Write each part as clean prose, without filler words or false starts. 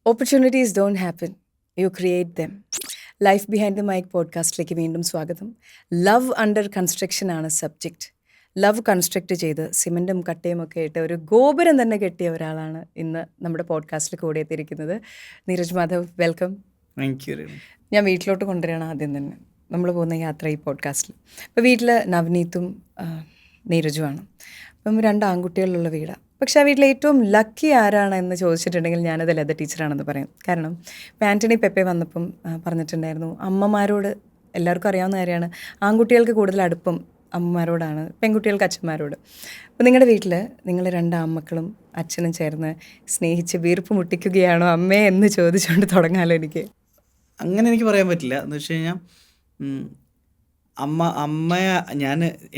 Opportunities don't happen, you create them. Life behind the mic പോഡ്കാസ്റ്റിലേക്ക് വീണ്ടും സ്വാഗതം. Love under construction ആണ് subject. Love construct ചെയ്ത് സിമെൻറ്റും കട്ടയും ഒക്കെ ഇട്ട് ഒരു ഗോപുരം തന്നെ കെട്ടിയ ഒരാളാണ് ഇന്ന് നമ്മുടെ പോഡ്കാസ്റ്റിൽ കൂടെ എത്തിയിരിക്കുന്നത്. Neeraj Madhav, welcome. Thank you. ഞാൻ വീട്ടിലോട്ട് കൊണ്ടുവരികയാണ് ആദ്യം തന്നെ, നമ്മൾ പോകുന്ന യാത്ര ഈ പോഡ്കാസ്റ്റിൽ. അപ്പോൾ വീട്ടിൽ നവനീത്തും നീരജുമാണ്. അപ്പം 2 ആൺകുട്ടികളുള്ള വീടാണ്. പക്ഷേ ആ വീട്ടിൽ ഏറ്റവും ലക്കി ആരാണ് എന്ന് ചോദിച്ചിട്ടുണ്ടെങ്കിൽ ഞാനത് ലത ടീച്ചറാണെന്ന് പറയും. കാരണം ആൻ്റണി പെപ്പെ വന്നപ്പം പറഞ്ഞിട്ടുണ്ടായിരുന്നു, അമ്മമാരോട് എല്ലാവർക്കും അറിയാവുന്ന കാര്യമാണ്, ആൺകുട്ടികൾക്ക് കൂടുതൽ അടുപ്പം അമ്മമാരോടാണ്, പെൺകുട്ടികൾക്ക് അച്ഛന്മാരോട്. അപ്പോൾ നിങ്ങളുടെ വീട്ടിൽ നിങ്ങൾ 2 ആൺമക്കളും അച്ഛനും ചേർന്ന് സ്നേഹിച്ച് വീർപ്പ് മുട്ടിക്കുകയാണോ അമ്മേ എന്ന് ചോദിച്ചുകൊണ്ട് തുടങ്ങാമല്ലോ. അങ്ങനെ എനിക്ക് പറയാൻ പറ്റില്ല. എന്ന് വെച്ച് കഴിഞ്ഞാൽ അമ്മയെ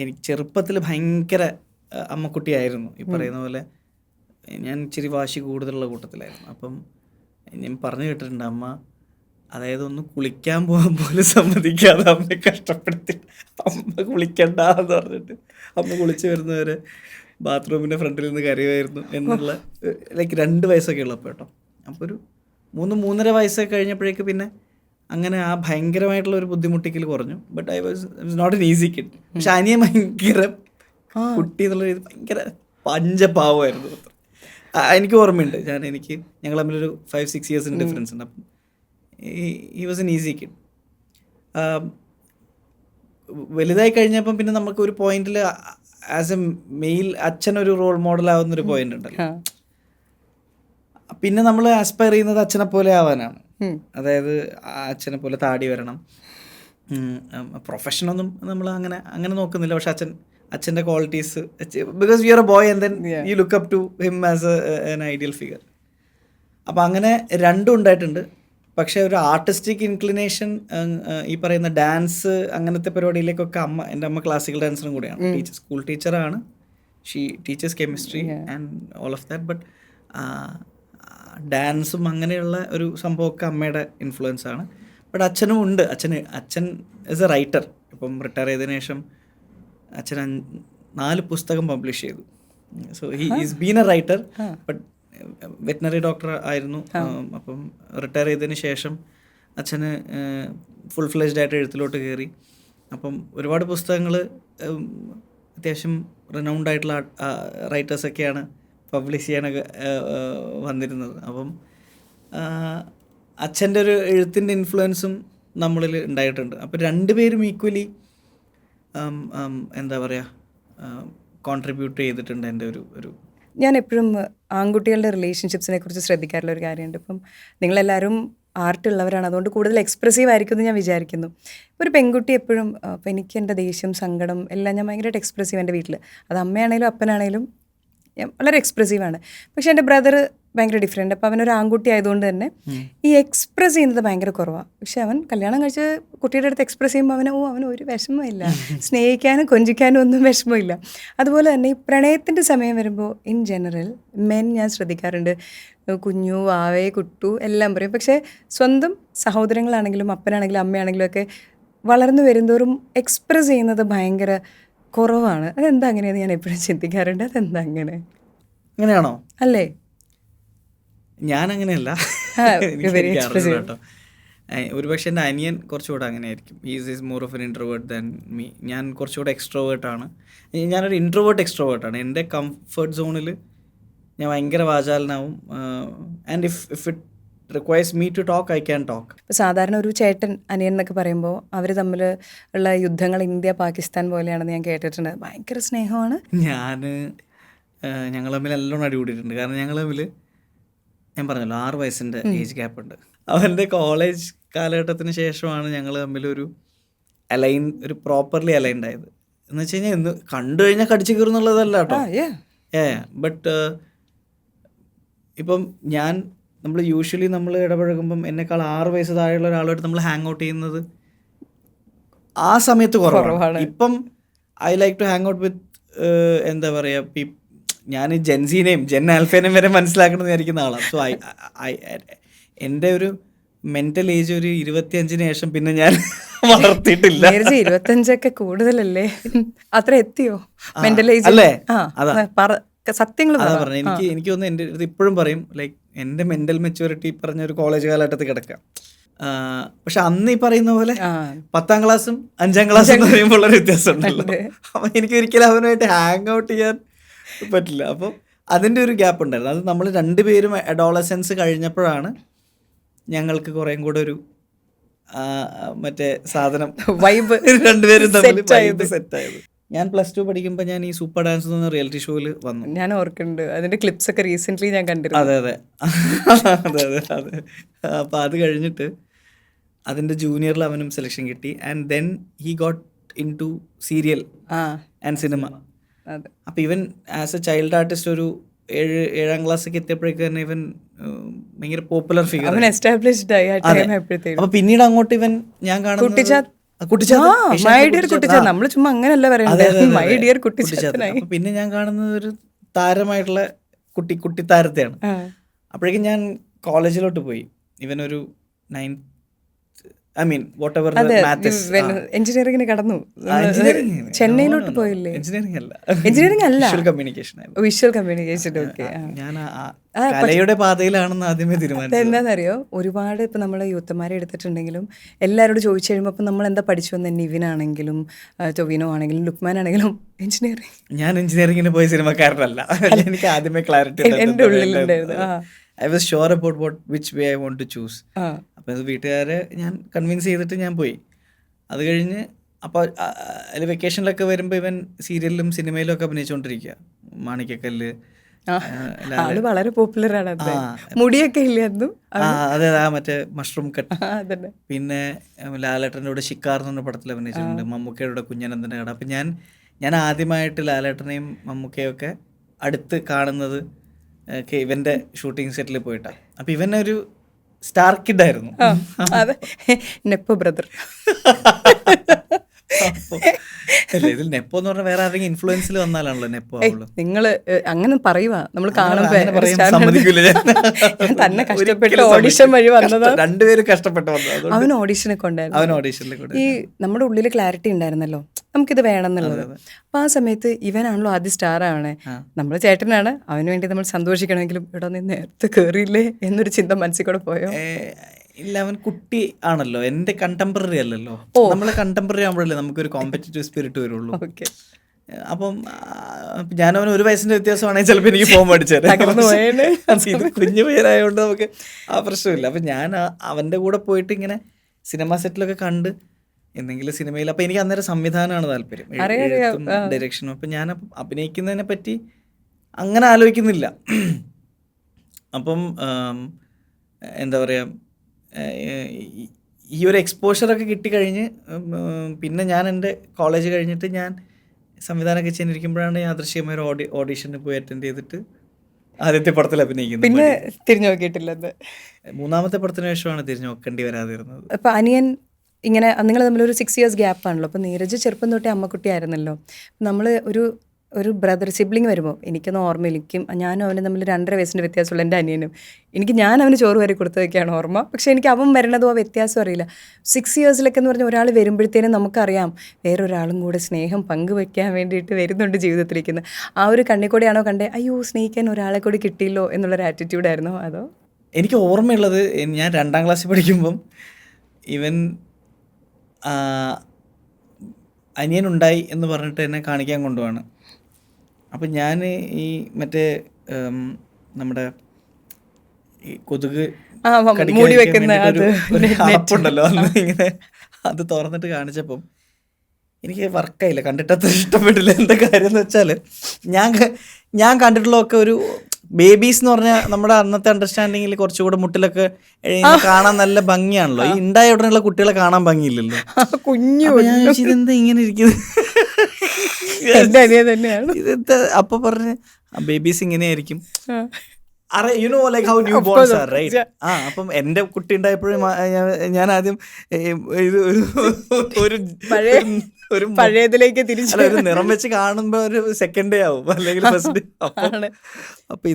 എനിക്ക് ചെറുപ്പത്തിൽ ഭയങ്കര അമ്മക്കുട്ടിയായിരുന്നു. ഈ പറയുന്ന പോലെ ഞാൻ ഇച്ചിരി വാശി കൂടുതലുള്ള കൂട്ടത്തിലായിരുന്നു. അപ്പം ഞാൻ പറഞ്ഞു കേട്ടിട്ടുണ്ട്, അമ്മ അതായത് ഒന്ന് കുളിക്കാൻ പോകാൻ പോലും സമ്മതിക്കാതെ അമ്മയെ കഷ്ടപ്പെടുത്തി, അമ്മ കുളിക്കണ്ടെന്ന് പറഞ്ഞിട്ട് അമ്മ കുളിച്ച് വരുന്നവരെ ബാത്റൂമിൻ്റെ ഫ്രണ്ടിൽ നിന്ന് കരയുമായിരുന്നു എന്നുള്ള, ലൈക്ക് 2 വയസ്സൊക്കെ ഉള്ളപ്പോൾ കേട്ടോ. അപ്പോൾ ഒരു 3-3.5 വയസ്സൊക്കെ കഴിഞ്ഞപ്പോഴേക്ക് പിന്നെ അങ്ങനെ ആ ഭയങ്കരമായിട്ടുള്ള ഒരു ബുദ്ധിമുട്ടിക്കൽ കുറഞ്ഞു. But I was not an easy kid. പക്ഷെ അനിയൻ ഭയങ്കര കുട്ടി എന്നുള്ള രീതി ഭയങ്കര പഞ്ചപാവമായിരുന്നു. എനിക്ക് ഓർമ്മയുണ്ട്, ഞങ്ങൾ തമ്മിലൊരു 5-6 ഇയേഴ്സിന് ഡിഫറൻസ് ഉണ്ട്. അപ്പം he was an easy kid. വലുതായി കഴിഞ്ഞപ്പം പിന്നെ നമുക്ക് ഒരു പോയിന്റിൽ ആസ് എ മെയിൽ അച്ഛനൊരു റോൾ മോഡലാവുന്നൊരു പോയിന്റ് ഉണ്ടല്ലോ. പിന്നെ നമ്മൾ ആസ്പയർ ചെയ്യുന്നത് അച്ഛനെ പോലെ ആവാനാണ്. അതായത് അച്ഛനെ പോലെ താടി വരണം. പ്രൊഫഷനൊന്നും നമ്മൾ അങ്ങനെ നോക്കുന്നില്ല. പക്ഷെ അച്ഛൻ്റെ qualities, because you are a boy and then you look up to him as an ideal figure. അപ്പോൾ അങ്ങനെ 2 ഉണ്ടായിട്ടുണ്ട്. പക്ഷേ ഒരു ആർട്ടിസ്റ്റിക് ഇൻക്ലിനേഷൻ, ഈ പറയുന്ന ഡാൻസ് അങ്ങനത്തെ പരിപാടിയിലേക്കൊക്കെ എൻ്റെ അമ്മ ക്ലാസിക്കൽ ഡാൻസറും കൂടെയാണ്. സ്കൂൾ ടീച്ചറാണ്. She teachers chemistry and all of that. But ഡാൻസും അങ്ങനെയുള്ള ഒരു സംഭവമൊക്കെ അമ്മയുടെ ഇൻഫ്ലുവൻസ് ആണ്. ബട്ട് അച്ഛനും ഉണ്ട്. അച്ഛൻ ഈസ് എ റൈറ്റർ. ഇപ്പം റിട്ടയർ ചെയ്തതിനു ശേഷം അച്ഛൻ 4 പുസ്തകം പബ്ലിഷ് ചെയ്തു. So he is been A writer. But veterinary doctor ആയിരുന്നു. അപ്പം റിട്ടയർ ചെയ്തതിന് ശേഷം അച്ഛന് ഫുൾ ഫ്ലെജ്ഡ് ആയിട്ട് എഴുത്തിലോട്ട് കയറി. അപ്പം ഒരുപാട് പുസ്തകങ്ങൾ അത്യാവശ്യം റിനൗൺഡ് ആയിട്ടുള്ള റൈറ്റേഴ്സൊക്കെയാണ് പബ്ലിഷ് ചെയ്യാനൊക്കെ വന്നിരുന്നത്. അപ്പം അച്ഛൻ്റെ ഒരു എഴുത്തിൻ്റെ ഇൻഫ്ലുവൻസും നമ്മളിൽ ഉണ്ടായിട്ടുണ്ട്. അപ്പോൾ 2 പേരും ഈക്വലി എന്താ പറയുക, കോൺട്രിബ്യൂട്ട് ചെയ്തിട്ടുണ്ട് എൻ്റെ ഒരു. ഞാൻ എപ്പോഴും ആൺകുട്ടികളുടെ റിലേഷൻഷിപ്സിനെ കുറിച്ച് ശ്രദ്ധിക്കാറുള്ള ഒരു കാര്യമുണ്ട്. ഇപ്പം നിങ്ങളെല്ലാവരും ആർട്ടുള്ളവരാണ്, അതുകൊണ്ട് കൂടുതൽ എക്സ്പ്രസീവ് ആയിരിക്കും എന്ന് ഞാൻ വിചാരിക്കുന്നു. ഇപ്പോൾ ഒരു പെൺകുട്ടി എപ്പോഴും, അപ്പോൾ എനിക്ക് എൻ്റെ ദേഷ്യം, സങ്കടം എല്ലാം ഞാൻ ഭയങ്കരമായിട്ട് എക്സ്പ്രസീവ് എൻ്റെ വീട്ടിൽ. അത് അമ്മയാണേലും അപ്പനാണേലും വളരെ എക്സ്പ്രസീവാണ്. പക്ഷേ എൻ്റെ ബ്രദർ ഭയങ്കര ഡിഫറെൻ്റ്. അപ്പോൾ അവനൊരു ആൺകുട്ടി ആയതുകൊണ്ട് തന്നെ ഈ എക്സ്പ്രസ് ചെയ്യുന്നത് ഭയങ്കര കുറവാണ്. പക്ഷെ അവൻ കല്യാണം കഴിച്ച് കുട്ടിയുടെ അടുത്ത് എക്സ്പ്രസ് ചെയ്യുമ്പോൾ അവന് ഒരു വിഷമമില്ല, സ്നേഹിക്കാനും കൊഞ്ചിക്കാനും ഒന്നും വിഷമമില്ല. അതുപോലെ തന്നെ ഈ പ്രണയത്തിൻ്റെ സമയം വരുമ്പോൾ ഇൻ ജനറൽ മെൻ ഞാൻ ശ്രദ്ധിക്കാറുണ്ട്, കുഞ്ഞു, വാവേ, കുട്ടു എല്ലാം പറയും. പക്ഷേ സ്വന്തം സഹോദരങ്ങളാണെങ്കിലും അപ്പനാണെങ്കിലും അമ്മയാണെങ്കിലും ഒക്കെ വളർന്നു വരുന്തോറും എക്സ്പ്രസ് ചെയ്യുന്നത് ഭയങ്കര കുറവാണ്. അതെന്താ അങ്ങനെയെന്ന് ഞാൻ എപ്പോഴും ചിന്തിക്കാറുണ്ട്. അതെന്താ അങ്ങനെയാണോ അല്ലേ? ഞാൻ അങ്ങനെയല്ല കേട്ടോ. ഒരുപക്ഷെ എൻ്റെ അനിയൻ കുറച്ചുകൂടെ അങ്ങനെ ആയിരിക്കും. Is more of N introvert than me. ഞാൻ കുറച്ചുകൂടെ എക്സ്ട്രോവേർട്ടാണ്. ഞാനൊരു ഇൻട്രോവേർട്ട് എക്സ്ട്രോവേർട്ടാണ്. എൻ്റെ കംഫർട്ട് സോണിൽ ഞാൻ ഭയങ്കര വാചാലനാവും. And if it requires me to talk, I can talk. ഇപ്പോൾ സാധാരണ ഒരു ചേട്ടൻ അനിയൻ എന്നൊക്കെ പറയുമ്പോൾ അവർ തമ്മിൽ ഉള്ള യുദ്ധങ്ങൾ ഇന്ത്യ പാകിസ്ഥാൻ പോലെയാണെന്ന് ഞാൻ കേട്ടിട്ടുണ്ട്. ഭയങ്കര സ്നേഹമാണ്. ഞങ്ങൾ തമ്മിൽ നല്ലോണം അടികൂടിയിട്ടുണ്ട്. കാരണം ഞങ്ങൾ തമ്മിൽ, ഞാൻ പറഞ്ഞല്ലോ, 6 വയസ്സിൻ്റെ ഏജ് ഗ്യാപ്പ് ഉണ്ട്. അവൻ്റെ കോളേജ് കാലഘട്ടത്തിന് ശേഷമാണ് ഞങ്ങൾ തമ്മിൽ ഒരു പ്രോപ്പർലി അലൈൻഡ് ആയത്. എന്ന് വെച്ച് കഴിഞ്ഞാൽ ഇന്ന് കണ്ടു കഴിഞ്ഞാൽ കടിച്ചു കയറുന്നുള്ളതല്ല കേട്ടോ. ബട്ട് ഇപ്പം നമ്മൾ യൂഷ്വലി നമ്മൾ ഇടപഴകുമ്പം എന്നെക്കാൾ 6 വയസ്സ് താഴെയുള്ള ഒരാളുമായിട്ട് നമ്മൾ ഹാങ് ഔട്ട് ചെയ്യുന്നത് ആ സമയത്ത് കുറവാണ്. ഇപ്പം I like to hang out with എന്താ പറയുക, ഞാൻ ജെൻസീനെയും ജെൻ ആൽഫേനെയും വരെ മനസ്സിലാക്കണം എന്ന് വിചാരിക്കുന്ന ആളാണ്. സോ എൻ്റെ ഒരു മെൻ്റൽ ഏജ് ഒരു 25-ന് ശേഷം പിന്നെ ഞാൻ വളർത്തിയിട്ടില്ല. 25 കൂടുതലല്ലേ? അത്ര എത്തിയോ മെൻ്റൽ ഏജ്? അല്ലേ? സത്യങ്ങൾ അതാ പറഞ്ഞത്. എനിക്ക് തോന്നുന്നു എൻ്റെ അടുത്ത് ഇപ്പോഴും പറയും ലൈക്ക് എൻ്റെ മെൻ്റൽ മെച്യൂരിറ്റി പറഞ്ഞ ഒരു കോളേജ് കാലഘട്ടത്തിൽ കിടക്കാം. പക്ഷെ അന്ന് ഈ പറയുന്ന പോലെ 10ാം ക്ലാസ്സും 5ാം ക്ലാസ്സും എന്ന് പറയുമ്പോൾ ഉള്ളൊരു വ്യത്യാസം ഉണ്ടല്ലോ. അപ്പം എനിക്ക് ഒരിക്കലും അവനുമായിട്ട് ഹാങ് ഔട്ട് ചെയ്യാൻ പറ്റില്ല. അപ്പം അതിൻ്റെ ഒരു ഗ്യാപ്പ് ഉണ്ടായിരുന്നു. അത് നമ്മൾ രണ്ടുപേരും അഡോളസൻസ് കഴിഞ്ഞപ്പോഴാണ് ഞങ്ങൾക്ക് കുറേയും കൂടെ ഒരു മറ്റേ സാധനം വൈബ് രണ്ടുപേരും തമ്മിൽ വൈബ് സെറ്റായത്. ഞാൻ +2 പഠിക്കുമ്പോൾ ഞാൻ ഈ സൂപ്പർ ഡാൻസ് എന്ന റിയാലിറ്റി ഷോയിൽ വന്നു. ഞാൻ ഓർക്കുന്നുണ്ട് അതിന്റെ ക്ലിപ്സ് ഒക്കെ റീസെന്റ് ഞാൻ കണ്ടിരുന്നു. അതെ അതെ അതെ അതെ അതെ. അപ്പോൾ അത് കഴിഞ്ഞിട്ട് അതിൻ്റെ ജൂനിയറിൽ അവനും സെലക്ഷൻ കിട്ടി. And then he got in to serial and cinema. അപ്പോൾ ഇവൻ ആസ് എ ചൈൽഡ് ആർട്ടിസ്റ്റ് ഒരു 7ാം ക്ലാസ്സൊക്കെ എത്തിയപ്പോഴേക്ക് തന്നെ ഇവൻ ഭയങ്കര പോപ്പുലർ ഫിഗർ. അപ്പോൾ പിന്നീട് അങ്ങോട്ട് ഇവൻ ഞാൻ കാണുന്നത് നമ്മള് ചുമ്മാ അങ്ങനെയല്ല പറയുന്നത്. പിന്നെ ഞാൻ കാണുന്നത് ഒരു താരമായിട്ടുള്ള കുട്ടി താരത്തെയാണ്. അപ്പോഴേക്കും ഞാൻ കോളേജിലോട്ട് പോയി. ഇവനൊരു 9th എഞ്ചിനീയറിംഗിന് കടന്നു. ചെന്നൈയിലോട്ട് പോയില്ലേ? എഞ്ചിനീയറിംഗ് അല്ല, വിഷ്വൽ കമ്മ്യൂണിക്കേഷൻ. ഞാൻ കലയുടെ പാതയിലാണെന്ന് ആദ്യമേ തീരുമാനിച്ചത്. എന്താണെന്നറിയോ, ഒരുപാട് ഇപ്പം നമ്മൾ യൂത്തന്മാരെ എടുത്തിട്ടുണ്ടെങ്കിലും എല്ലാവരോടും ചോദിച്ചു കഴിയുമ്പോൾ അപ്പം നമ്മൾ എന്താ പഠിച്ചു വന്ന നിവിനാണെങ്കിലും ടൊവിനോ ആണെങ്കിലും ലുക്മാൻ ആണെങ്കിലും എഞ്ചിനീയറിംഗ്. ഞാൻ എഞ്ചിനീയറിംഗിന് പോയ സിനിമക്കാരനല്ല. എനിക്ക് ആദ്യമേ ക്ലാരിറ്റി എൻ്റെ ഉള്ളിലുണ്ടായിരുന്നു. I was sure about which way I want to choose. അപ്പോൾ അത് വീട്ടുകാരെ ഞാൻ കൺവിൻസ് ചെയ്തിട്ട് ഞാൻ പോയി. അത് കഴിഞ്ഞ് അപ്പോൾ അതിൽ വെക്കേഷനിലൊക്കെ വരുമ്പോൾ ഇവൻ സീരിയലിലും സിനിമയിലും ഒക്കെ അഭിനയിച്ചുകൊണ്ടിരിക്കുക. മാണിക്കക്കല്ല് വളരെ പോപ്പുലർ ആണ്. മുടിയൊക്കെ ഇല്ലായിരുന്നു. അതെ, മറ്റേ മഷ്റൂം കട്ട്. പിന്നെ ലാലേട്ടൻ്റെ കൂടെ ഷിക്കാർ എന്ന് പറഞ്ഞ പടത്തിൽ അഭിനയിച്ചിട്ടുണ്ട്. മമ്മൂക്കയുടെ കുഞ്ഞനന്തൻ്റെ കട. അപ്പം ഞാൻ ആദ്യമായിട്ട് ലാലേട്ടനെയും മമ്മൂക്കയൊക്കെ അടുത്ത് കാണുന്നത് ഇവൻ്റെ ഷൂട്ടിംഗ് സെറ്റിൽ പോയിട്ടാണ്. അപ്പം ഇവനൊരു സ്റ്റാർ കിഡ് ആയിരുന്നു. നെപ്പോ ബ്രദർ. ഇതിൽ നെപ്പോ എന്ന് പറഞ്ഞാൽ വേറെ ആരെങ്കിലും ഇൻഫ്ലുവൻസിൽ വന്നാലാണല്ലോ നെപ്പോ ആവുള്ളൂ. നിങ്ങൾ അങ്ങനെ പറയുക, നമ്മൾ കാണുമ്പോ തന്നെ കഷ്ടപ്പെട്ട് ഓഡിഷൻ വഴി വന്നതാ. രണ്ടുപേരും കഷ്ടപ്പെട്ട് വന്നത്. അവൻ ഓഡിഷനൊക്കെ ഉണ്ടായിരുന്നു. ഈ നമ്മുടെ ഉള്ളിൽ ക്ലാരിറ്റി ഉണ്ടായിരുന്നല്ലോ, നമുക്കിത് വേണം എന്നുള്ളത്. അപ്പൊ ആ സമയത്ത് ഇവനാണല്ലോ ആദ്യം സ്റ്റാർ ആവണേ. നമ്മൾ ചേട്ടനാണ്, അവന് വേണ്ടി നമ്മൾ സന്തോഷിക്കണമെങ്കിലും ഇവിടെ നിന്ന് നേരത്തെ കയറിയില്ലേ എന്നൊരു ചിന്ത മനസ്സിൽ കൂടെ പോയോ? ഇല്ല, അവൻ കുട്ടി ആണല്ലോ, എൻ്റെ കണ്ടംപററി അല്ലല്ലോ. നമ്മൾ കണ്ടംപററി ആകുമ്പോഴല്ലേ നമുക്കൊരു കോമ്പറ്റീറ്റീവ് സ്പിരിറ്റ് വരുള്ളൂ. അപ്പം ഞാനവന് 1 വയസ്സിൻ്റെ വ്യത്യാസമാണെങ്കിൽ ചിലപ്പോൾ എനിക്ക് ഫോം പഠിച്ചേരാം. ഇത് കുഞ്ഞു പേരായതുകൊണ്ട് നമുക്ക് ആ പ്രശ്നമില്ല. അപ്പം ഞാൻ അവൻ്റെ കൂടെ പോയിട്ട് ഇങ്ങനെ സിനിമ സെറ്റിലൊക്കെ കണ്ട് എന്തെങ്കിലും സിനിമയിൽ. അപ്പം എനിക്ക് അന്നേരം സംവിധാനമാണ് താല്പര്യം, എഴുത്തും ഡയറക്ഷനും. അപ്പം ഞാൻ അഭിനയിക്കുന്നതിനെ പറ്റി അങ്ങനെ ആലോചിക്കുന്നില്ല. അപ്പം എന്താ പറയുക, ഈ ഒരു എക്സ്പോഷറൊക്കെ കിട്ടിക്കഴിഞ്ഞ് പിന്നെ ഞാൻ എൻ്റെ കോളേജ് കഴിഞ്ഞിട്ട് ഞാൻ സംവിധാനമൊക്കെ ചെയ്യുന്നിരിക്കുമ്പോഴാണ് യാദൃശ്യമായ ഒരു ഓഡീഷന് പോയി അറ്റൻഡ് ചെയ്തിട്ട് ആദ്യത്തെ പടത്തിൽ അഭിനയിക്കുന്നത്. പിന്നെ തിരിഞ്ഞു നോക്കിയിട്ടില്ല. 3ാമത്തെ പടത്തിന് ശേഷമാണ് തിരിഞ്ഞു നോക്കേണ്ടി വരാതിരുന്നത്. അപ്പം അനിയൻ ഇങ്ങനെ നിങ്ങൾ തമ്മിലൊരു 6 years ഗ്യാപ്പാണല്ലോ. അപ്പം നീരജ് ചെറുപ്പം തൊട്ടേ അമ്മക്കുട്ടി ആയിരുന്നല്ലോ. നമ്മൾ ഒരു ബ്രദർ സിബ്ലിങ് വരുമ്പോൾ എനിക്കൊന്നും ഓർമ്മയിലിരിക്കും. ഞാനും അവനും തമ്മിൽ 2.5 വയസ്സിൻ്റെ വ്യത്യാസമുള്ള എൻ്റെ അനിയനും. ഞാൻ അവന് ചോറ് വരെ കൊടുത്തതൊക്കെയാണ് ഓർമ്മ. പക്ഷേ എനിക്ക് അവൻ വരണതോ ആ വ്യത്യാസം അറിയില്ല. 6 yearsലൊക്കെ എന്ന് പറഞ്ഞാൽ ഒരാൾ വരുമ്പോഴത്തേനും നമുക്കറിയാം വേറൊരാളും കൂടെ സ്നേഹം പങ്കുവയ്ക്കാൻ വേണ്ടിയിട്ട് വരുന്നുണ്ട് ജീവിതത്തിലേക്കെന്ന്. ആ ഒരു കണ്ണിക്കൂടെയാണോ കണ്ടേ, അയ്യോ സ്നേഹിക്കാൻ ഒരാളെ കൂടി കിട്ടിയില്ലോ എന്നുള്ളൊരു ആറ്റിറ്റ്യൂഡായിരുന്നോ? അതോ? എനിക്ക് ഓർമ്മയുള്ളത് ഞാൻ 2ാം ക്ലാസ്സിൽ പഠിക്കുമ്പം ഇവൻ അനിയനുണ്ടായി എന്ന് പറഞ്ഞിട്ട് എന്നെ കാണിക്കാൻ കൊണ്ടുപോവാണ്. അപ്പം ഞാൻ ഈ മറ്റേ നമ്മുടെ ഈ കൊതുക് ആപ്പുണ്ടല്ലോ, അന്ന് ഇങ്ങനെ അത് തുറന്നിട്ട് കാണിച്ചപ്പം എനിക്ക് വർക്കായില്ല, കണ്ടിട്ടത്ര ഇഷ്ടപ്പെട്ടില്ല. എന്താ കാര്യം എന്ന് വെച്ചാൽ ഞാൻ കണ്ടിട്ടുള്ളതൊക്കെ ഒരു ബേബീസ് എന്ന് പറഞ്ഞാൽ നമ്മുടെ അന്നത്തെ അണ്ടർസ്റ്റാൻഡിങ്ങിൽ കുറച്ചുകൂടെ മുട്ടിലൊക്കെ കാണാൻ നല്ല ഭംഗിയാണല്ലോ. ഈ ഉണ്ടായ ഉടനെയുള്ള കുട്ടികളെ കാണാൻ ഭംഗിയില്ലല്ലോ. ഇതെന്താ ഇങ്ങനെ ഇരിക്കുന്നത്? ഇതെന്താ? അപ്പൊ പറഞ്ഞ് ബേബീസ് ഇങ്ങനെയായിരിക്കും. അപ്പം എന്റെ കുട്ടി ഉണ്ടായപ്പോഴും ഞാൻ ആദ്യം ഒരു പഴയതിലേക്ക് തിരിച്ചു ഒരു നിറം വെച്ച് കാണുമ്പോ ഒരു സെക്കൻഡ് ഡേ ആവും, അല്ലെങ്കിൽ ഫസ്റ്റ് ഡേ. അപ്പൊ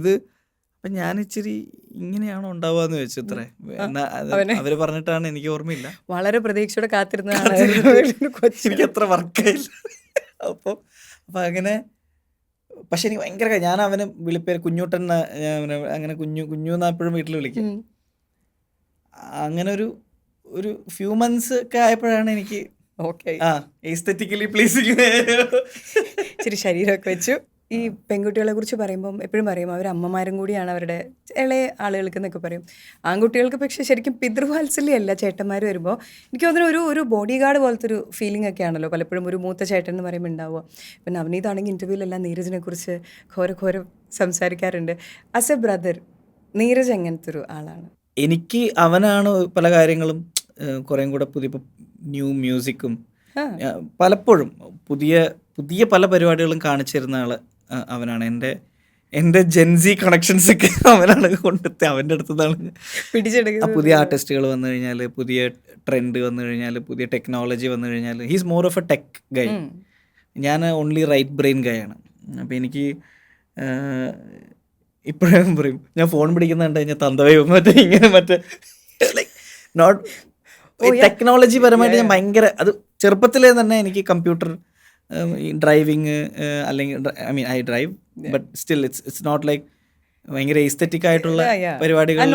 അപ്പൊ ഞാൻ ഇച്ചിരി ഇങ്ങനെയാണോ ഉണ്ടാവുകയെന്ന് ചോദിച്ചു. ഇത്ര അവര് പറഞ്ഞിട്ടാണ്, എനിക്ക് ഓർമ്മയില്ല. വളരെ പ്രതീക്ഷയോടെ കാത്തിരുന്നതാണ്. എനിക്ക് അത്ര വർക്കായില്ല. അപ്പൊ അങ്ങനെ പക്ഷെ എനിക്ക് ഭയങ്കര ഞാൻ അവന് വിളിപ്പേര് കുഞ്ഞൂട്ടൻ അങ്ങനെ കുഞ്ഞു എന്നാ എപ്പോഴും വീട്ടിൽ വിളിക്കും. അങ്ങനെ ഒരു ഫ്യൂ മന്ത്സ് ഒക്കെ ആയപ്പോഴാണ് എനിക്ക് ഓക്കെ എസ്തെറ്റിക്കലി പ്ലീസിങ്. ഇച്ചിരി ശരീരമൊക്കെ വെച്ചു. ഈ പെൺകുട്ടികളെ കുറിച്ച് പറയുമ്പം എപ്പോഴും പറയും അവർ അമ്മമാരും കൂടിയാണ് അവരുടെ ഇളയ ആളുകൾക്ക് എന്നൊക്കെ പറയും. ആൺകുട്ടികൾക്ക് പക്ഷേ ശരിക്കും പിതൃവാത്സല്യമല്ല ചേട്ടന്മാർ വരുമ്പോൾ. എനിക്ക് തോന്നുന്നു ഒരു ബോഡി ഗാർഡ് പോലത്തെ ഒരു ഫീലിംഗ് ഒക്കെ ആണല്ലോ പലപ്പോഴും ഒരു മൂത്ത ചേട്ടൻ എന്ന് പറയുമ്പോൾ ഉണ്ടാവുക. ഇപ്പം നവനീതാണെങ്കിൽ ഇൻ്റർവ്യൂവിലെല്ലാം നീരജിനെ കുറിച്ച് ഘോരം സംസാരിക്കാറുണ്ട്. ആസ് എ ബ്രദർ നീരജ് എങ്ങനത്തെ ഒരു ആളാണ്? എനിക്ക് അവനാണ് പല കാര്യങ്ങളും കുറേം കൂടെ പുതിയ ന്യൂ മ്യൂസിക്കും പലപ്പോഴും പുതിയ പല പരിപാടികളും കാണിച്ചു തരുന്ന ആള് അവനാണ്. എൻ്റെ ജെൻസി കണക്ഷൻസ് ഒക്കെ അവനാണ് കൊണ്ടെത്തി. അവൻ്റെ അടുത്ത് നിന്നാണ് പിടിച്ചെടുക്കുന്നത്. പുതിയ ആർട്ടിസ്റ്റുകൾ വന്നു കഴിഞ്ഞാൽ, പുതിയ ട്രെൻഡ് വന്നു കഴിഞ്ഞാൽ, പുതിയ ടെക്നോളജി വന്നു കഴിഞ്ഞാൽ he's more of a tech guy. ഞാൻ ഓൺലി റൈറ്റ് ബ്രെയിൻ ഗൈ ആണ്. അപ്പോൾ എനിക്ക് ഇപ്പോഴും പറയും, ഞാൻ ഫോൺ പിടിക്കുന്ന കണ്ടു കഴിഞ്ഞാൽ തന്തവയും മറ്റേ ലൈക്ക് നോട്ട് ടെക്നോളജി പരമായിട്ട് ഞാൻ ഭയങ്കര അത് ചെറുപ്പത്തിലേ തന്നെ എനിക്ക് കമ്പ്യൂട്ടർ ഡ്രൈവിങ് അല്ലെങ്കിൽ I drive but still it's not like ഭയങ്കര എസ്തെറ്റിക് ആയിട്ടുള്ള പരിപാടികൾ.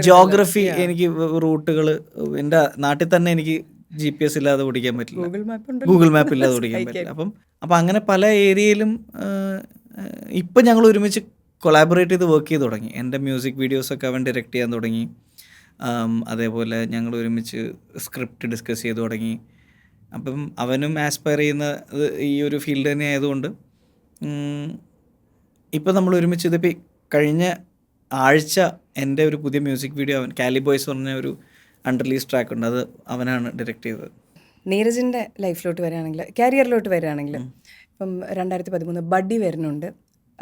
ജോഗ്രഫി എനിക്ക് റൂട്ടുകൾ എൻ്റെ നാട്ടിൽ തന്നെ എനിക്ക് GPS ഇല്ലാതെ ഓടിക്കാൻ പറ്റില്ല, ഗൂഗിൾ മാപ്പ് ഇല്ലാതെ ഓടിക്കാൻ പറ്റില്ല. അപ്പം അങ്ങനെ പല ഏരിയയിലും ഇപ്പം ഞങ്ങൾ ഒരുമിച്ച് കൊളാബറേറ്റ് ചെയ്ത് വർക്ക് ചെയ്ത് തുടങ്ങി. എൻ്റെ മ്യൂസിക് വീഡിയോസൊക്കെ അവൻ ഡയറക്റ്റ് ചെയ്യാൻ തുടങ്ങി. അതേപോലെ ഞങ്ങൾ ഒരുമിച്ച് സ്ക്രിപ്റ്റ് ഡിസ്കസ് ചെയ്ത് തുടങ്ങി. അപ്പം അവനും ആസ്പയർ ചെയ്യുന്നത് ഈ ഒരു ഫീൽഡ് തന്നെ ആയതുകൊണ്ട് ഇപ്പം നമ്മൾ ഒരുമിച്ച് ഇതിപ്പോൾ കഴിഞ്ഞ ആഴ്ച എൻ്റെ ഒരു പുതിയ മ്യൂസിക് വീഡിയോ അവൻ കാലി ബോയ്സ് പറഞ്ഞ ഒരു അൺറിലീസ് ട്രാക്ക് ഉണ്ട്, അത് അവനാണ് ഡയറക്റ്റ് ചെയ്തത്. നീരജിൻ്റെ ലൈഫിലോട്ട് വരികയാണെങ്കിൽ, കാരിയറിലോട്ട് വരികയാണെങ്കിൽ ഇപ്പം 2013 ബഡ്ഡി വരുന്നുണ്ട്.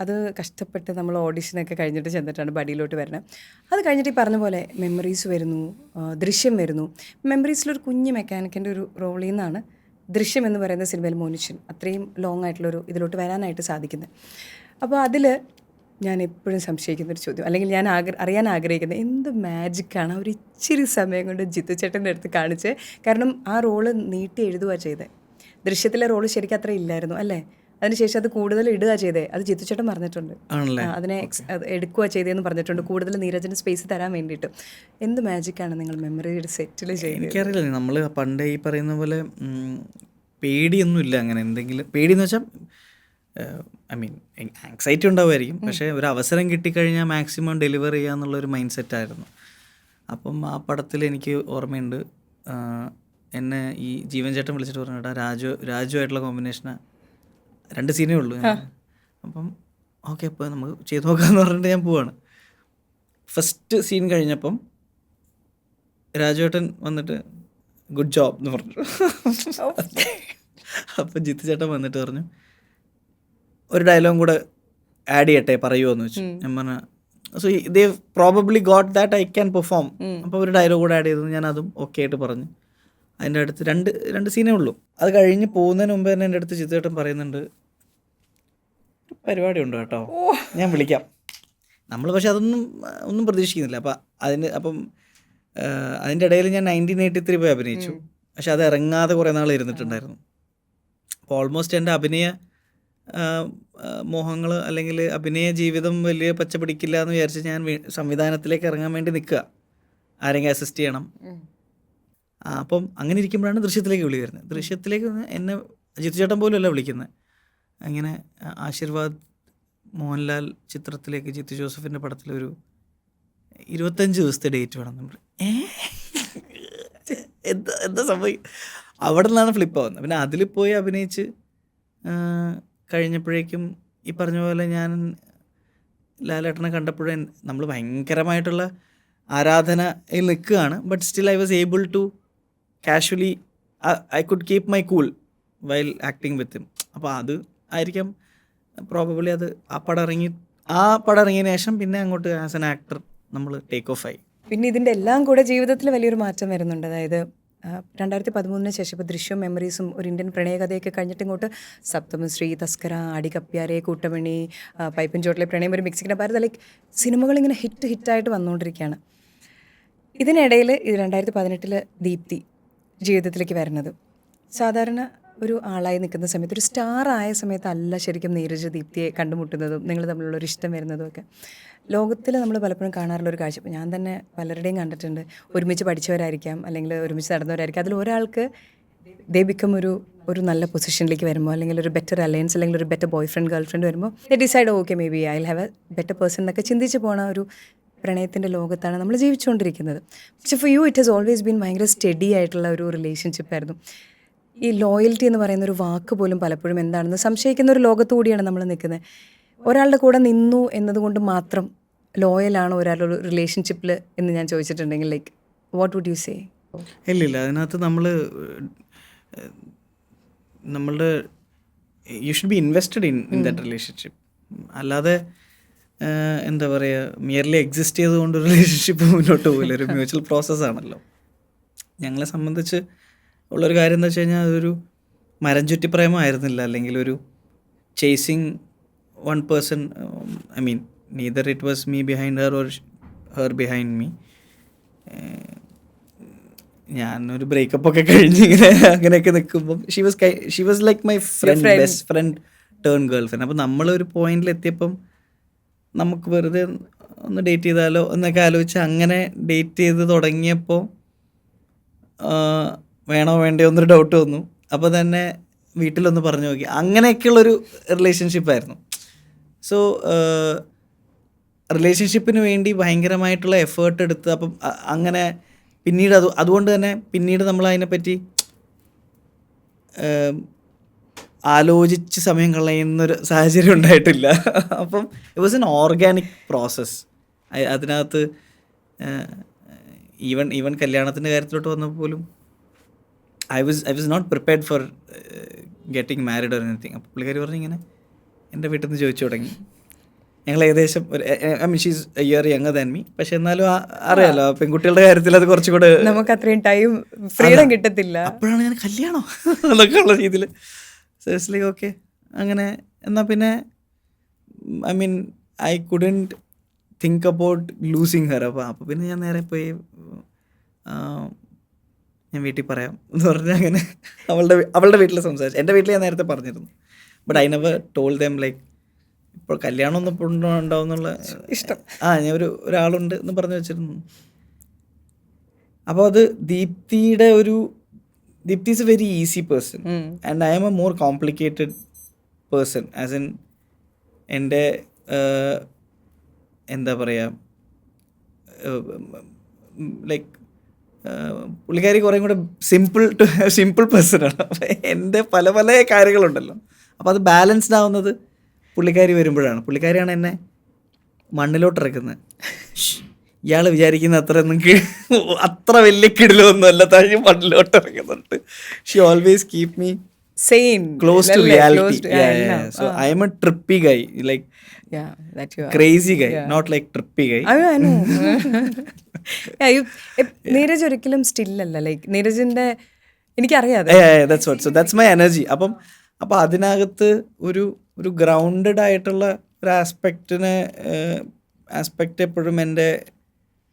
അത് കഷ്ടപ്പെട്ട് നമ്മൾ ഓഡിഷനൊക്കെ കഴിഞ്ഞിട്ട് ചെന്നിട്ടാണ് ബഡിയിലോട്ട് വരുന്നത്. അത് കഴിഞ്ഞിട്ട് ഈ പറഞ്ഞ പോലെ മെമ്മറീസ് വരുന്നു, ദൃശ്യം വരുന്നു. മെമ്മറീസിലൊരു കുഞ്ഞ് മെക്കാനിക്കിൻ്റെ ഒരു റോളിൽ നിന്നാണ് ദൃശ്യം എന്ന് പറയുന്ന സിനിമയിൽ മോനിഷൻ അത്രയും ലോങ് ആയിട്ടുള്ളൊരു ഇതിലോട്ട് വരാനായിട്ട് സാധിക്കുന്നത്. അപ്പോൾ അതിൽ ഞാൻ എപ്പോഴും സംശയിക്കുന്നൊരു ചോദ്യം, അല്ലെങ്കിൽ ഞാൻ അറിയാൻ ആഗ്രഹിക്കുന്നത് എന്ത് മാജിക്കാണ് ഒരു ഇച്ചിരി സമയം കൊണ്ട് ജിത്തു ചേട്ടൻ്റെ അടുത്ത് കാണിച്ച്. കാരണം ആ റോള് നീട്ടി എഴുതുക ചെയ്തത്. ദൃശ്യത്തിലെ റോള് ശരിക്കും അത്ര ഇല്ലായിരുന്നു അല്ലേ? അതിനുശേഷം അത് കൂടുതൽ ഇടുക ചെയ്തേ, അത് ജിത്തു ചേട്ടൻ പറഞ്ഞിട്ടുണ്ട്. അതിനെ എടുക്കുക ചെയ്തതെന്ന് പറഞ്ഞിട്ടുണ്ട്, കൂടുതൽ നീരജിന് സ്പേസ് തരാൻ വേണ്ടിയിട്ട്. എന്ത് മാജിക്കാണ് നിങ്ങൾ മെമ്മറിയുടെ സെറ്റിൽ ചെയ്യുന്നത്? എനിക്കറിയില്ല. നമ്മൾ പണ്ടേ ഈ പറയുന്ന പോലെ പേടിയൊന്നുമില്ല. അങ്ങനെ എന്തെങ്കിലും പേടിയെന്ന് വെച്ചാൽ ആങ്സൈറ്റി ഉണ്ടാവുമായിരിക്കും, പക്ഷേ ഒരു അവസരം കിട്ടിക്കഴിഞ്ഞാൽ മാക്സിമം ഡെലിവർ ചെയ്യുക എന്നുള്ളൊരു മൈൻഡ് സെറ്റായിരുന്നു. അപ്പം ആ പടത്തിൽ എനിക്ക് ഓർമ്മയുണ്ട്, എന്നെ ഈ ജീവൻ ചേട്ടൻ വിളിച്ചിട്ട് പറഞ്ഞിട്ടാ രാജു ആയിട്ടുള്ള കോമ്പിനേഷനാണ്. 2 സീനേ ഉള്ളൂ. അപ്പം ഓക്കെ അപ്പോൾ നമുക്ക് ചെയ്ത് നോക്കാമെന്ന് പറഞ്ഞിട്ട് ഞാൻ പോവാണ്. ഫസ്റ്റ് സീൻ കഴിഞ്ഞപ്പം രാജുവേട്ടൻ വന്നിട്ട് ഗുഡ് ജോബ് എന്ന് പറഞ്ഞു. അപ്പം ജിത്തു ചേട്ടൻ വന്നിട്ട് പറഞ്ഞു ഒരു ഡയലോഗും കൂടെ ആഡ് ചെയ്യട്ടെ പറയുമോ എന്ന് വെച്ചു. ഞാൻ പറഞ്ഞ so they probably got that I can perform. അപ്പോൾ ഒരു ഡയലോഗ് കൂടെ ആഡ് ചെയ്തത് ഞാൻ അതും ഓക്കെ ആയിട്ട് പറഞ്ഞു. അതിൻ്റെ അടുത്ത് രണ്ട് സീനേ ഉള്ളൂ. അത് കഴിഞ്ഞ് പോകുന്നതിന് മുമ്പ് തന്നെ എൻ്റെ അടുത്ത് ജിത്തു ചേട്ടൻ പറയുന്നുണ്ട്, പരിപാടി ഉണ്ട് കേട്ടോ, ഞാൻ വിളിക്കാം. നമ്മൾ പക്ഷെ ഒന്നും പ്രതീക്ഷിക്കുന്നില്ല. അപ്പം അതിൻ്റെ ഇടയിൽ ഞാൻ 1983 പോയി അഭിനയിച്ചു. പക്ഷെ അത് ഇറങ്ങാതെ കുറേ നാൾ ഇരുന്നിട്ടുണ്ടായിരുന്നു. അപ്പോൾ ഓൾമോസ്റ്റ് എൻ്റെ അഭിനയ മോഹങ്ങൾ അല്ലെങ്കിൽ അഭിനയ ജീവിതം വലിയ പച്ച പിടിക്കില്ല എന്ന് വിചാരിച്ച് ഞാൻ സംവിധാനത്തിലേക്ക് ഇറങ്ങാൻ വേണ്ടി നിൽക്കുക, ആരെങ്കിലും അസിസ്റ്റ് ചെയ്യണം. അപ്പം അങ്ങനെ ഇരിക്കുമ്പോഴാണ് ദൃശ്യത്തിലേക്ക് വിളി വരുന്നത്. ദൃശ്യത്തിലേക്ക് എന്നെ ജിത്തു ചേട്ടൻ പോലും അല്ല വിളിക്കുന്നത്. അങ്ങനെ ആശീർവാദ് മോഹൻലാൽ ചിത്രത്തിലേക്ക് ജിത്തു ജോസഫിൻ്റെ പടത്തിലൊരു 25 ദിവസത്തെ ഡേറ്റ് വേണം. നമ്മൾ എന്താ സംഭവം? അവിടെ നിന്നാണ് ഫ്ലിപ്പ് ആവുന്നത്. പിന്നെ അതിൽ പോയി അഭിനയിച്ച് കഴിഞ്ഞപ്പോഴേക്കും ഈ പറഞ്ഞ പോലെ ഞാൻ ലാലേട്ടനെ കണ്ടപ്പോഴേ നമ്മൾ ഭയങ്കരമായിട്ടുള്ള ആരാധനയിൽ നിൽക്കുകയാണ്. But still I was able to casually I could keep my cool while acting with him. അപ്പോൾ അത് ആയിരിക്കാം പ്രോബബ്ലി അത് ആ പടം ഇറങ്ങിയതിന് ശേഷം പിന്നെ അങ്ങോട്ട് ആസ് എൻ ആക്ടർ നമ്മൾ ടേക്ക് ഓഫ് ആയി. പിന്നെ ഇതിൻ്റെ എല്ലാം കൂടെ ജീവിതത്തിൽ വലിയൊരു മാറ്റം വരുന്നുണ്ട്. അതായത് 2013 ശേഷം ഇപ്പോൾ ദൃശ്യം, മെമ്മറീസും ഒരു ഇന്ത്യൻ പ്രണയകഥയൊക്കെ കഴിഞ്ഞിട്ട് ഇങ്ങോട്ട് സപ്തമശ്രീ, തസ്കര, ആടികപ്പ്യാരെ, കൂട്ടമണി, പൈപ്പിൻ ചോട്ടിലെ പ്രണയം, ഒരു മെക്സിക്കൻ ഭാരത്, ലൈക്ക് സിനിമകളിങ്ങനെ ഹിറ്റായിട്ട് വന്നുകൊണ്ടിരിക്കുകയാണ്. ഇതിനിടയിൽ 2018 ദീപ്തി ജീവിതത്തിലേക്ക് വരുന്നത്. സാധാരണ ഒരു ആളായി നിൽക്കുന്ന സമയത്ത്, ഒരു സ്റ്റാർ ആയ സമയത്തല്ല ശരിക്കും നീരജ് ദീപ്തിയെ കണ്ടുമുട്ടുന്നതും നിങ്ങൾ തമ്മിലുള്ളൊരു ഇഷ്ടം വരുന്നതും ഒക്കെ. ലോകത്തിൽ നമ്മൾ പലപ്പോഴും കാണാറുള്ള ഒരു കാഴ്ച, ഞാൻ തന്നെ പലരുടെയും കണ്ടിട്ടുണ്ട്, ഒരുമിച്ച് പഠിച്ചവരായിരിക്കാം അല്ലെങ്കിൽ ഒരുമിച്ച് നടന്നവരായിരിക്കാം, അതിൽ ഒരാൾക്ക് ദേ ബിക്കം ഒരു നല്ല പൊസിഷനിലേക്ക് വരുമ്പോൾ, അല്ലെങ്കിൽ ഒരു ബെറ്റർ അലയൻസ്, അല്ലെങ്കിൽ ഒരു better boy friend girl friend വരുമ്പോൾ they decide okay maybe I will have a better person എന്നൊക്കെ ചിന്തിച്ച് പോണ ഒരു പ്രണയത്തിൻ്റെ ലോകത്താണ് നമ്മൾ ജീവിച്ചുകൊണ്ടിരിക്കുന്നത്. പക്ഷെ for you it has always been ഭയങ്കര സ്റ്റഡി ആയിട്ടുള്ള ഒരു റിലേഷൻഷിപ്പായിരുന്നു. ഈ ലോയൽറ്റി എന്ന് പറയുന്ന ഒരു വാക്ക് പോലും പലപ്പോഴും എന്താണെന്ന് സംശയിക്കുന്ന ഒരു ലോകത്തുകൂടിയാണ് നമ്മൾ നിൽക്കുന്നത്. ഒരാളുടെ കൂടെ നിന്നു എന്നതുകൊണ്ട് മാത്രം ലോയലാണോ ഒരാളൊരു റിലേഷൻഷിപ്പിൽ എന്ന് ഞാൻ ചോദിച്ചിട്ടുണ്ടെങ്കിൽ, like what would you say? ഇല്ലില്ല, അതിനകത്ത് നമ്മളുടെ you should be invested in that relationship. അല്ലാതെ എന്താ പറയുക, മിയർലി എക്സിസ്റ്റ് ചെയ്തുകൊണ്ട് റിലേഷൻഷിപ്പ് മുന്നോട്ട് പോകില്ല. ഒരു മ്യൂച്വൽ പ്രോസസ്സാണല്ലോ. ഞങ്ങളെ സംബന്ധിച്ച് ഉള്ളൊരു കാര്യം എന്താ വെച്ച് കഴിഞ്ഞാൽ, അതൊരു മരം ചുറ്റി പ്രേമമായിരുന്നില്ല, അല്ലെങ്കിൽ ഒരു chasing one person. I mean neither it was me behind Har or her behind me. ഞാനൊരു ബ്രേക്കപ്പ് ഒക്കെ കഴിഞ്ഞ് അങ്ങനെയൊക്കെ നിൽക്കുമ്പം she was like my friend, best friend turn girl friend. അപ്പം നമ്മളൊരു പോയിന്റിലെത്തിയപ്പം നമുക്ക് വെറുതെ ഒന്ന് ഡേറ്റ് ചെയ്താലോ എന്നൊക്കെ ആലോചിച്ച് അങ്ങനെ ഡേറ്റ് ചെയ്ത് തുടങ്ങിയപ്പോൾ വേണോ വേണ്ടയോ എന്നൊരു ഡൗട്ട് വന്നു. അപ്പോൾ തന്നെ വീട്ടിലൊന്ന് പറഞ്ഞു നോക്കി. അങ്ങനെയൊക്കെയുള്ളൊരു റിലേഷൻഷിപ്പായിരുന്നു. സോ റിലേഷൻഷിപ്പിന് വേണ്ടി ഭയങ്കരമായിട്ടുള്ള എഫേർട്ട് എടുത്ത്, അപ്പം അങ്ങനെ പിന്നീട് അതുകൊണ്ട് തന്നെ പിന്നീട് നമ്മൾ അതിനെപ്പറ്റി ആലോചിച്ച് സമയം കളയുന്നൊരു സാഹചര്യം ഉണ്ടായിട്ടില്ല. അപ്പം it was an organic process. അതിനകത്ത് ഈവൻ കല്യാണത്തിൻ്റെ കാര്യത്തിലോട്ട് വന്നപ്പോൾ പോലും I was not prepared for getting married or anything. അപ്പോൾ പുള്ളിക്കാരി പറഞ്ഞു ഇങ്ങനെ എൻ്റെ വീട്ടിൽ നിന്ന് ചോദിച്ചു തുടങ്ങി. ഞങ്ങൾ ഏകദേശം I mean she's A year younger than me. പക്ഷെ എന്നാലും അറിയാലോ, പെൺകുട്ടികളുടെ കാര്യത്തിൽ അത് കുറച്ചുകൂടെ നമുക്ക് അത്രയും ടൈം ഫ്രീഡം കിട്ടത്തില്ല. അപ്പോഴാണ് ഞാൻ കല്യാണോ എന്നൊക്കെ ഉള്ള രീതിയിൽ സീരിയസ്ലി ഓക്കെ അങ്ങനെ. എന്നാൽ പിന്നെ I mean I couldn't think about losing Har. അപ്പോൾ പിന്നെ ഞാൻ നേരെ പോയി ഞാൻ വീട്ടിൽ പറയാം എന്ന് പറഞ്ഞാൽ അങ്ങനെ അവളുടെ വീട്ടിൽ സംസാരിച്ചു. എൻ്റെ വീട്ടിൽ ഞാൻ നേരത്തെ പറഞ്ഞിരുന്നു. But I never told them like ഇപ്പോൾ കല്യാണം ഒന്നും ഇപ്പോൾ ഉണ്ടാവും എന്നുള്ള ഇഷ്ടം. ഞാൻ ഒരാളുണ്ട് എന്ന് പറഞ്ഞു വെച്ചിരുന്നു. അപ്പോൾ അത് Deepti is a very easy person and I am a more complicated person. As in എൻ്റെ എന്താ പറയുക, ലൈക്ക് പുള്ളിക്കാരി കുറേ കൂടെ സിമ്പിൾ പേഴ്സണാണ്. അപ്പോൾ എൻ്റെ പല പല കാര്യങ്ങളുണ്ടല്ലോ. അപ്പോൾ അത് ബാലൻസ്ഡ് ആവുന്നത് പുള്ളിക്കാരി വരുമ്പോഴാണ്. പുള്ളിക്കാരിയാണ് എന്നെ മണ്ണിലോട്ടിറക്കുന്നത്. ഇയാൾ വിചാരിക്കുന്ന അത്ര വലിയ കിടിലൊന്നും അല്ല, താഴെ മണ്ണിലോട്ടിറക്കുന്നുണ്ട്. She always keep me close to reality. Yeah. So I am a trippy guy, like that you are. Crazy guy, not like trippy guy. I know. Neeraj ഒരിക്കലും സ്റ്റിൽ അല്ല. Like നീരജിന്റെ എനിക്കറിയാതെ. That's what. So that's my energy. അപ്പം അതിനകത്ത് ഒരു grounded ആയിട്ടുള്ള ഒരു aspect എപ്പോഴും എൻ്റെ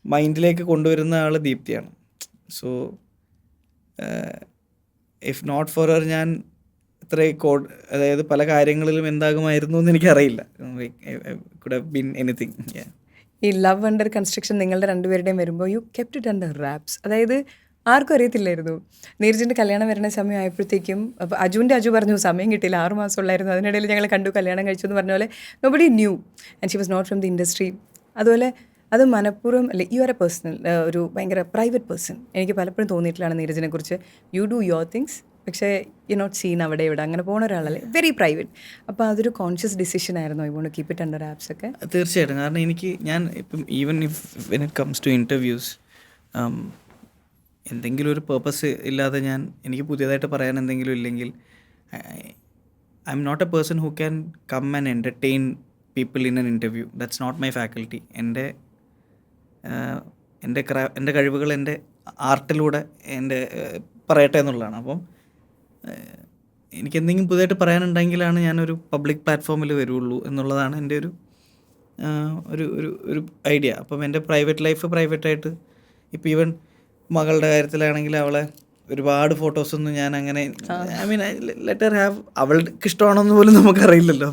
മൈൻഡിലേക്ക് കൊണ്ടുവരുന്ന ആൾ ദീപ്തിയാണ്. So if not for her ഞാൻ അതായത് പല കാര്യങ്ങളിലും എന്താകുമായിരുന്നു എന്ന് എനിക്കറിയില്ല. Could have been anything. ഈ ലവ് അണ്ടർ കൺസ്ട്രക്ഷൻ നിങ്ങളുടെ രണ്ടുപേരുടെയും വരുമ്പോൾ you kept it under wraps. അതായത് ആർക്കും അറിയത്തില്ലായിരുന്നു. നീരജിൻ്റെ കല്യാണം വരുന്ന സമയം ആയപ്പോഴത്തേക്കും അപ്പോൾ അജു പറഞ്ഞു സമയം കിട്ടിയില്ല, 6 മാസം ഉള്ളായിരുന്നു. അതിനിടയിൽ ഞങ്ങൾ കണ്ടു, കല്യാണം കഴിച്ചു എന്ന് പറഞ്ഞ പോലെ nobody knew and she was not from the industry. അതുപോലെ അത് മനഃപൂർവ്വം അല്ലെ, യു ആർ എ പേഴ്സണൽ, ഒരു ഭയങ്കര പ്രൈവറ്റ് പേഴ്സൺ. എനിക്ക് പലപ്പോഴും തോന്നിയിട്ടുള്ളതാണ് നീരജിനെ കുറിച്ച്. യു ഡു യുവർ തിങ്സ്, പക്ഷേ യു നോട്ട് സീൻ അവിടെ ഇവിടെ അങ്ങനെ പോകുന്ന ഒരാളല്ലേ, വെരി പ്രൈവറ്റ്. അപ്പോൾ അതൊരു കോൺഷ്യസ് ഡിസിഷൻ ആയിരുന്നു I want to keep it under wraps ഒക്കെ? തീർച്ചയായിട്ടും. കാരണം ഞാൻ ഇപ്പം even when it comes to interviews എന്തെങ്കിലും ഒരു പേർപ്പസ് ഇല്ലാതെ എനിക്ക് പുതിയതായിട്ട് പറയാൻ എന്തെങ്കിലും ഇല്ലെങ്കിൽ I am not a person who can come and entertain people in an interview. That's not my faculty. എൻ്റെ കഴിവുകൾ എൻ്റെ ആർട്ടിലൂടെ പറയട്ടെ എന്നുള്ളതാണ്. അപ്പം എനിക്ക് എന്തെങ്കിലും പുതിയതായിട്ട് പറയാനുണ്ടെങ്കിലാണ് ഞാനൊരു പബ്ലിക് പ്ലാറ്റ്ഫോമിൽ വരുള്ളൂ എന്നുള്ളതാണ് എൻ്റെ ഒരു ഐഡിയ. അപ്പം എൻ്റെ പ്രൈവറ്റ് ലൈഫ് പ്രൈവറ്റായിട്ട്, ഇപ്പോൾ ഈവൻ മകളുടെ കാര്യത്തിലാണെങ്കിൽ അവളെ ഒരുപാട് ഫോട്ടോസൊന്നും ഞാൻ അങ്ങനെ ഐ മീൻ ലെറ്റർ ഹാവ്, അവൾക്ക് ഇഷ്ടമാണോന്ന് പോലും നമുക്കറിയില്ലല്ലോ.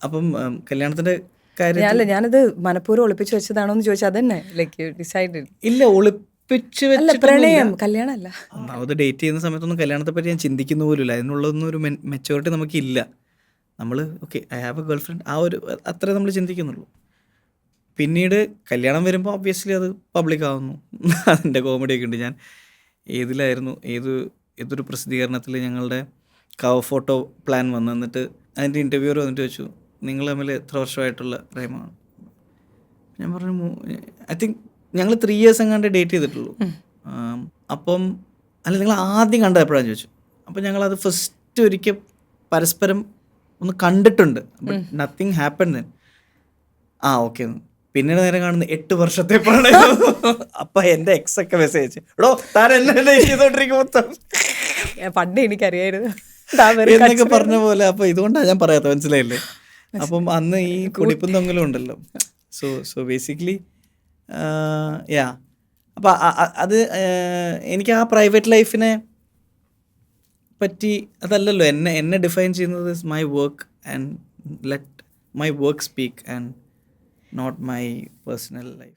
അപ്പം കല്യാണത്തിൻ്റെ കാര്യം അല്ല, ഞാനത് മനഃപൂർവ്വം ഒളിപ്പിച്ച് വെച്ചതാണോ എന്ന് ചോദിച്ചാൽ അതന്നെ ലൈക്ക് ഡിസൈഡ്. ഇല്ല, ഒളിപ്പിച്ച് അല്ല, വെച്ചിട്ടൊന്നുമില്ല. പ്രണയം, കല്യാണം അല്ല. ഒന്നാമത് ഡേറ്റ് ചെയ്യുന്ന സമയത്തൊന്നും കല്യാണത്തെ പറ്റി ഞാൻ ചിന്തിക്കുന്ന പോലുമില്ല. അതിനുള്ളതൊന്നും ഒരു മെച്ചൂരിറ്റി നമുക്കില്ല. നമ്മൾ okay I have A girl friend, ആ ഒരു അത്രേ നമ്മൾ ചിന്തിക്കുന്നുള്ളൂ. പിന്നീട് കല്യാണം വരുമ്പോൾ ഒബ്വിയസ്ലി അത് പബ്ലിക് ആവുന്നു. അതിൻ്റെ കോമഡിയൊക്കെ ഉണ്ട്. ഞാൻ ഏതൊരു പ്രസിദ്ധീകരണത്തിൽ ഞങ്ങളുടെ കവർ ഫോട്ടോ പ്ലാൻ വന്നു. എന്നിട്ട് അതിൻ്റെ ഇൻ്റർവ്യൂവർ വന്നിട്ട് വെച്ചു, നിങ്ങൾ തമ്മിൽ എത്ര വർഷമായിട്ടുള്ള പ്രേമമാണ്? ഞാൻ പറഞ്ഞു ഐ തിങ്ക് ഞങ്ങൾ 3 years എങ്ങാണ്ട് ഡേറ്റ് ചെയ്തിട്ടുള്ളൂ. അപ്പം അല്ല, നിങ്ങൾ ആദ്യം കണ്ടത് എപ്പോഴാണെന്ന് ചോദിച്ചു. അപ്പം ഞങ്ങളത് ഫസ്റ്റ് ഒരിക്കൽ പരസ്പരം ഒന്ന് കണ്ടിട്ടുണ്ട്, but nothing happen then. Okay. പിന്നീട് നേരെ കാണുന്ന 8 വർഷത്തെ പ്രണയം. അപ്പം എൻ്റെ എക്സൊക്കെ മെസ്സേജ്, എടോ താൻ എന്നെ ഡേറ്റ് ചെയ്തോണ്ടിരിക്കുമ്പോൾ പണ്ട് എനിക്കറിയായിരുന്നു എന്നൊക്കെ പറഞ്ഞ പോലെ. അപ്പോൾ ഇതുകൊണ്ടാണ് ഞാൻ പറയാത്ത, മനസ്സിലായില്ലേ? അപ്പം അന്ന് ഈ കുടിപ്പും തൊങ്ങലും ഉണ്ടല്ലോ. So basically yeah. അപ്പം അത് എനിക്ക് ആ പ്രൈവറ്റ് ലൈഫിനെ പറ്റി അതല്ലല്ലോ എന്നെ ഡിഫൈൻ ചെയ്യുന്നത്. My work and let my work speak and not my personal life.